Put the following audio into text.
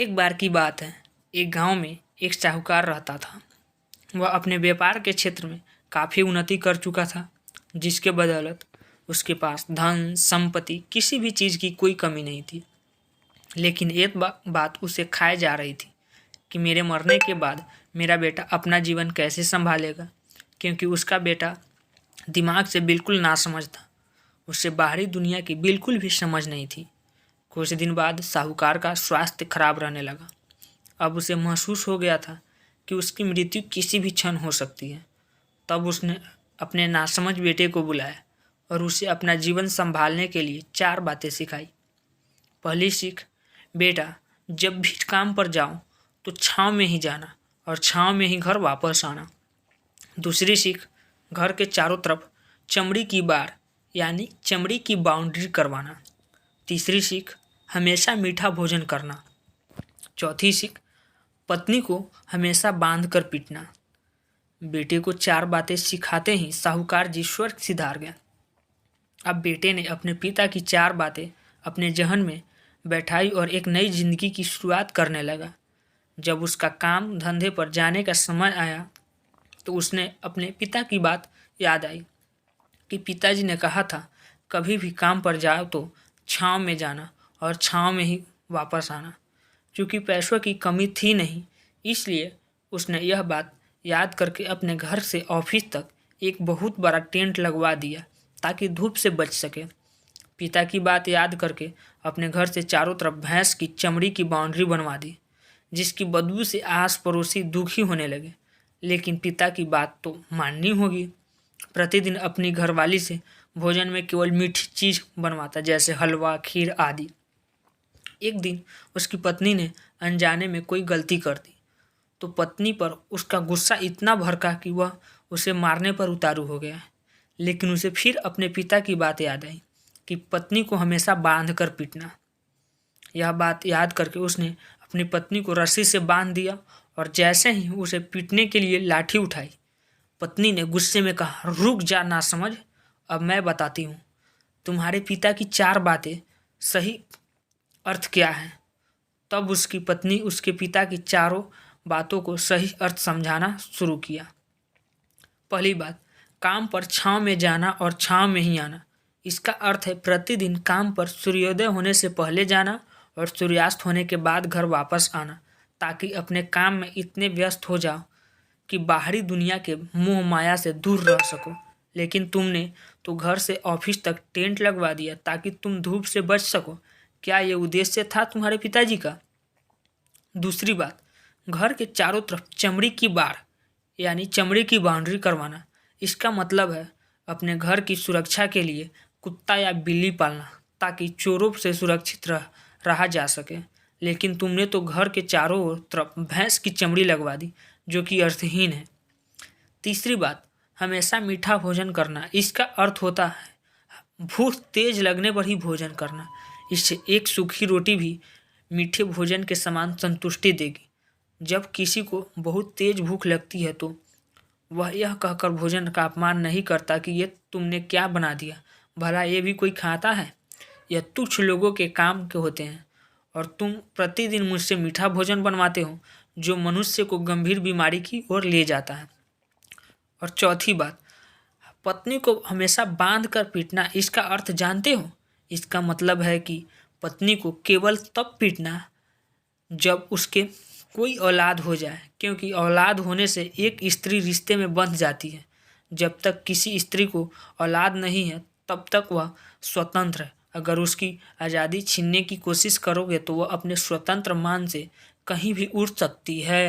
एक बार की बात है। एक गांव में एक साहूकार रहता था। वह अपने व्यापार के क्षेत्र में काफ़ी उन्नति कर चुका था, जिसके बदौलत उसके पास धन संपत्ति किसी भी चीज़ की कोई कमी नहीं थी। लेकिन एक बात उसे खाए जा रही थी कि मेरे मरने के बाद मेरा बेटा अपना जीवन कैसे संभालेगा, क्योंकि उसका बेटा दिमाग से बिल्कुल नासमझ था। उसे बाहरी दुनिया की बिल्कुल भी समझ नहीं थी। कुछ दिन बाद साहूकार का स्वास्थ्य खराब रहने लगा। अब उसे महसूस हो गया था कि उसकी मृत्यु किसी भी क्षण हो सकती है। तब उसने अपने नासमझ बेटे को बुलाया और उसे अपना जीवन संभालने के लिए 4 बातें सिखाई। पहली सीख, बेटा जब भी काम पर जाओ तो छाँव में ही जाना और छाँव में ही घर वापस आना। दूसरी सीख, घर के चारों तरफ चमड़ी की बाड़ यानी चमड़ी की बाउंड्री करवाना। तीसरी सीख, हमेशा मीठा भोजन करना। चौथी सीख, पत्नी को हमेशा बांध कर पीटना। बेटे को 4 बातें सिखाते ही साहूकार जी स्वर्ग सिधार गया। अब बेटे ने अपने पिता की 4 बातें अपने जहन में बैठाई और एक नई जिंदगी की शुरुआत करने लगा। जब उसका काम धंधे पर जाने का समय आया तो उसने अपने पिता की बात याद आई कि पिताजी ने कहा था, कभी भी काम पर जाओ तो छाँव में जाना और छाँव में ही वापस आना। क्योंकि पैसों की कमी थी नहीं, इसलिए उसने यह बात याद करके अपने घर से ऑफिस तक एक बहुत बड़ा टेंट लगवा दिया ताकि धूप से बच सके। पिता की बात याद करके अपने घर से चारों तरफ भैंस की चमड़ी की बाउंड्री बनवा दी, जिसकी बदबू से आस पड़ोसी दुखी होने लगे। लेकिन पिता की बात तो माननी होगी। प्रतिदिन अपनी घरवाली से भोजन में केवल मीठी चीज़ बनवाता, जैसे हलवा, खीर आदि। एक दिन उसकी पत्नी ने अनजाने में कोई गलती कर दी तो पत्नी पर उसका गुस्सा इतना भड़का कि वह उसे मारने पर उतारू हो गया। लेकिन उसे फिर अपने पिता की बात याद आई कि पत्नी को हमेशा बांध कर पीटना। यह बात याद करके उसने अपनी पत्नी को रस्सी से बांध दिया और जैसे ही उसे पीटने के लिए लाठी उठाई, पत्नी ने गुस्से में कहा, रुक जा नासमझ, अब मैं बताती हूँ तुम्हारे पिता की 4 बातें सही अर्थ क्या है। तब उसकी पत्नी उसके पिता की चारों बातों को सही अर्थ समझाना शुरू किया। पहली बात, काम पर छाँव में जाना और छाँव में ही आना। इसका अर्थ है प्रतिदिन काम पर सूर्योदय होने से पहले जाना और सूर्यास्त होने के बाद घर वापस आना, ताकि अपने काम में इतने व्यस्त हो जाओ कि बाहरी दुनिया के मोह माया से दूर रह सको। लेकिन तुमने तो घर से ऑफिस तक टेंट लगवा दिया ताकि तुम धूप से बच सको। क्या ये उद्देश्य था तुम्हारे पिताजी का? दूसरी बात, घर के चारों तरफ चमड़ी की बाड़ यानी चमड़ी की बाउंड्री करवाना। इसका मतलब है अपने घर की सुरक्षा के लिए कुत्ता या बिल्ली पालना, ताकि चोरों से सुरक्षित रहा जा सके। लेकिन तुमने तो घर के चारों तरफ भैंस की चमड़ी लगवा दी, जो कि अर्थहीन है। तीसरी बात, हमेशा मीठा भोजन करना। इसका अर्थ होता है भूख तेज लगने पर ही भोजन करना। इससे एक सूखी रोटी भी मीठे भोजन के समान संतुष्टि देगी। जब किसी को बहुत तेज भूख लगती है तो वह यह कहकर भोजन का अपमान नहीं करता कि ये तुमने क्या बना दिया, भला ये भी कोई खाता है। यह तुच्छ लोगों के काम के होते हैं और तुम प्रतिदिन मुझसे मीठा भोजन बनवाते हो, जो मनुष्य को गंभीर बीमारी की ओर ले जाता है। और चौथी बात, पत्नी को हमेशा बांध कर पीटना। इसका अर्थ जानते हो? इसका मतलब है कि पत्नी को केवल तब पीटना जब उसके कोई औलाद हो जाए, क्योंकि औलाद होने से एक स्त्री रिश्ते में बंध जाती है। जब तक किसी स्त्री को औलाद नहीं है तब तक वह स्वतंत्र है। अगर उसकी आज़ादी छीनने की कोशिश करोगे तो वह अपने स्वतंत्र मान से कहीं भी उड़ सकती है।